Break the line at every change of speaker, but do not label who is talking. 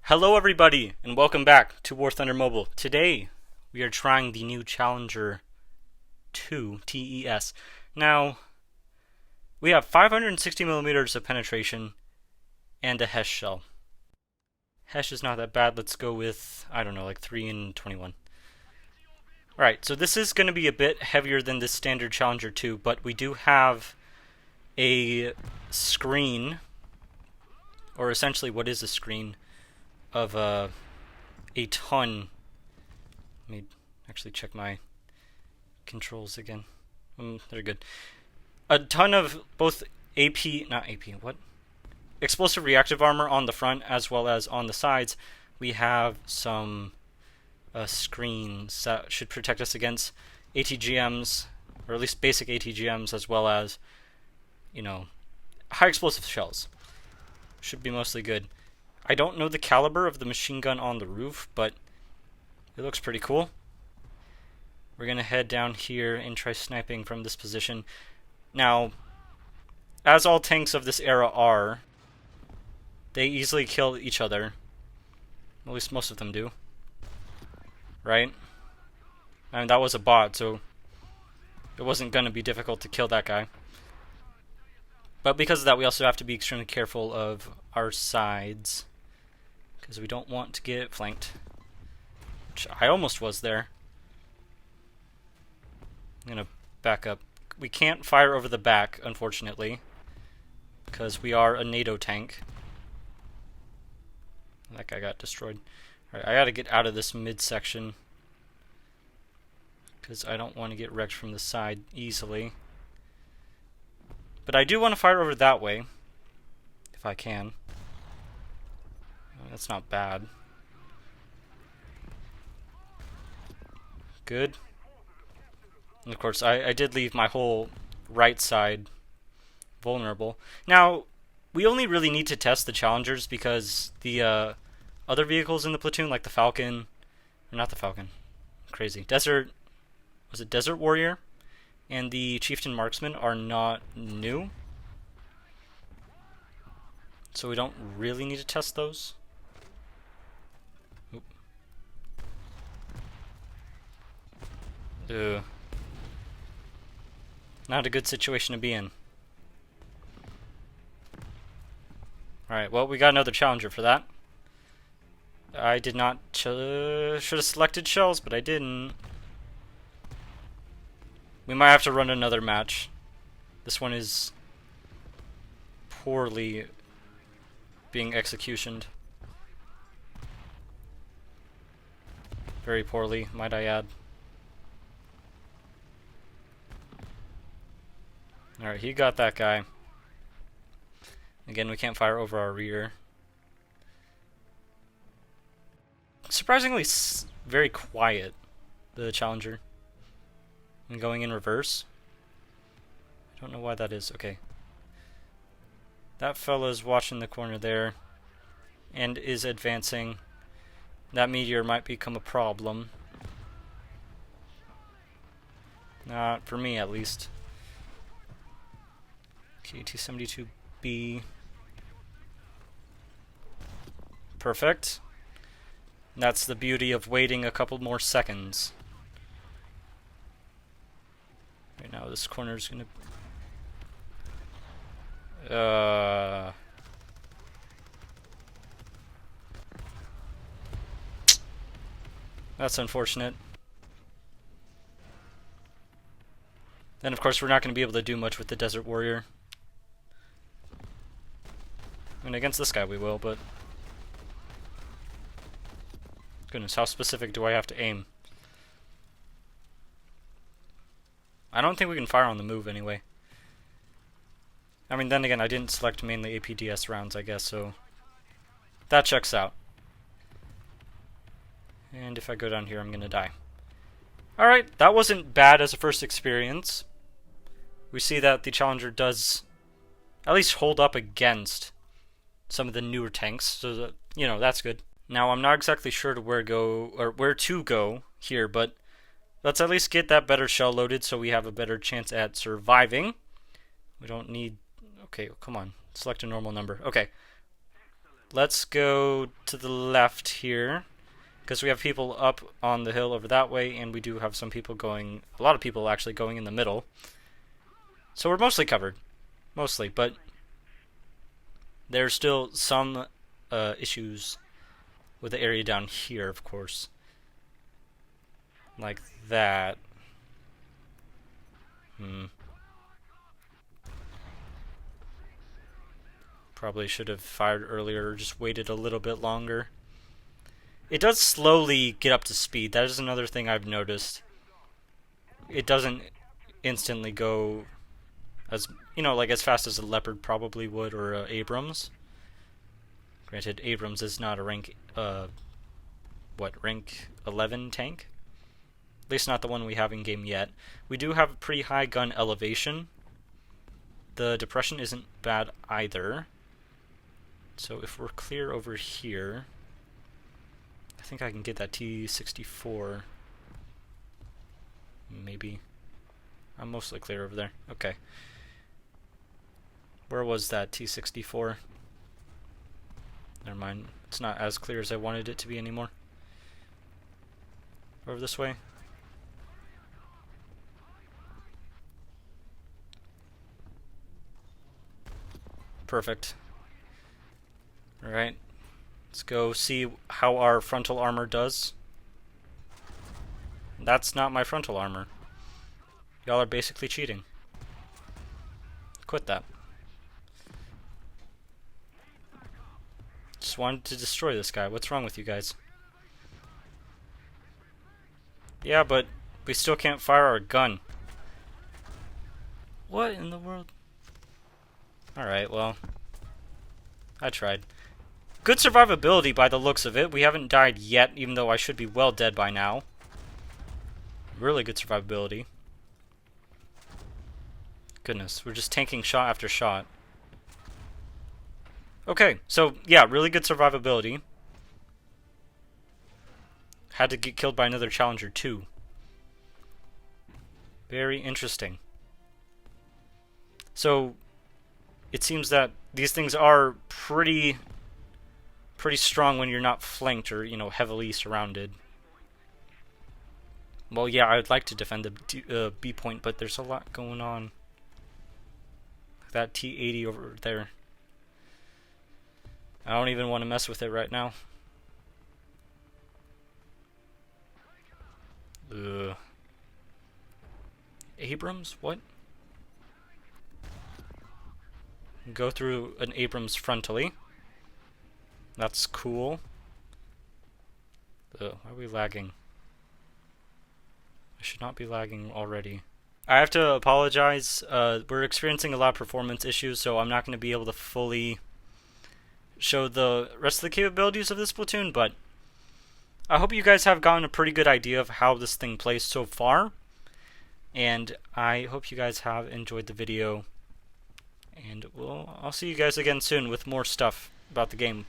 Hello everybody, and welcome back to War Thunder Mobile. Today, we are trying the new Challenger 2 TES. Now, we have 560 millimeters of penetration and a HESH shell. HESH is not that bad. Let's go with, I don't know, like 3 and 21. Alright, so this is going to be a bit heavier than the standard Challenger 2, but we do have a screen, or essentially what is a screen, of a ton. Let me actually check my controls again. They're good. A ton of both explosive reactive armor on the front as well as on the sides. We have some screens that should protect us against ATGMs, or at least basic ATGMs, as well as, high explosive shells. Should be mostly good. I don't know the caliber of the machine gun on the roof, but it looks pretty cool. We're going to head down here and try sniping from this position. Now, as all tanks of this era are, they easily kill each other. At least most of them do. Right? I mean, that was a bot, so it wasn't going to be difficult to kill that guy. But because of that, we also have to be extremely careful of our sides, because we don't want to get flanked. Which I almost was there. I'm going to back up. We can't fire over the back, unfortunately, because we are a NATO tank. That guy got destroyed. Alright, I gotta get out of this midsection, because I don't want to get wrecked from the side easily. But I do want to fire over that way, if I can. That's not bad. Good. And of course, I did leave my whole right side vulnerable. Now, we only really need to test the Challengers because the other vehicles in the platoon, like the Falcon, or not the Falcon, crazy, Desert Warrior, and the Chieftain Marksman are not new. So we don't really need to test those. Ugh. Not a good situation to be in. Alright, well, we got another Challenger for that. I did not... should have selected shells, but I didn't. We might have to run another match. This one is poorly being executioned. Very poorly, might I add. Alright, he got that guy. Again, we can't fire over our rear. Surprisingly very quiet, the Challenger. And going in reverse. I don't know why that is. Okay. That fella's watching the corner there and is advancing. That meteor might become a problem. Not for me, at least. Okay, T-72B. Perfect. That's the beauty of waiting a couple more seconds. Right now, this corner's gonna... That's unfortunate. Then, of course, we're not going to be able to do much with the Desert Warrior. I mean, against this guy we will, but... Goodness, how specific do I have to aim? I don't think we can fire on the move anyway. I mean, then again, I didn't select mainly APDS rounds, I guess, so... That checks out. And if I go down here, I'm gonna die. Alright, that wasn't bad as a first experience. We see that the Challenger does at least hold up against some of the newer tanks, so that, that's good. Now, I'm not exactly sure to where to go here, but let's at least get that better shell loaded so we have a better chance at surviving. We don't need... Okay, come on. Select a normal number. Okay. let's go to the left here, because we have people up on the hill over that way, and we do have some people going, a lot of people actually going in the middle. So we're mostly covered. Mostly, but there's still some issues with the area down here, of course. Like that. Probably should have fired earlier, or just waited a little bit longer. It does slowly get up to speed. That is another thing I've noticed. It doesn't instantly go as, you know, like as fast as a Leopard probably would, or Abrams. Granted, Abrams is not a rank, rank 11 tank? At least not the one we have in game yet. We do have a pretty high gun elevation. The depression isn't bad either. So if we're clear over here, I think I can get that T64. Maybe. I'm mostly clear over there. Okay. Where was that T64? Never mind. It's not as clear as I wanted it to be anymore. Over this way. Perfect. Alright. Let's go see how our frontal armor does. That's not my frontal armor. Y'all are basically cheating. Quit that. Just wanted to destroy this guy. What's wrong with you guys? Yeah, but we still can't fire our gun. What in the world? Alright, well, I tried. Good survivability by the looks of it. We haven't died yet, even though I should be well dead by now. Really good survivability. Goodness, we're just tanking shot after shot. Okay, so yeah, really good survivability. Had to get killed by another challenger too. Very interesting. So it seems that these things are pretty strong when you're not flanked or, you know, heavily surrounded. Well, yeah, I would like to defend the B point, but there's a lot going on. That T80 over there. I don't even want to mess with it right now. Ugh. Abrams? What? Go through an Abrams frontally. That's cool. Ugh, why are we lagging? I should not be lagging already. I have to apologize. We're experiencing a lot of performance issues, so I'm not going to be able to fully show the rest of the capabilities of this platoon, but I hope you guys have gotten a pretty good idea of how this thing plays so far. And I hope you guys have enjoyed the video. And I'll see you guys again soon with more stuff about the game.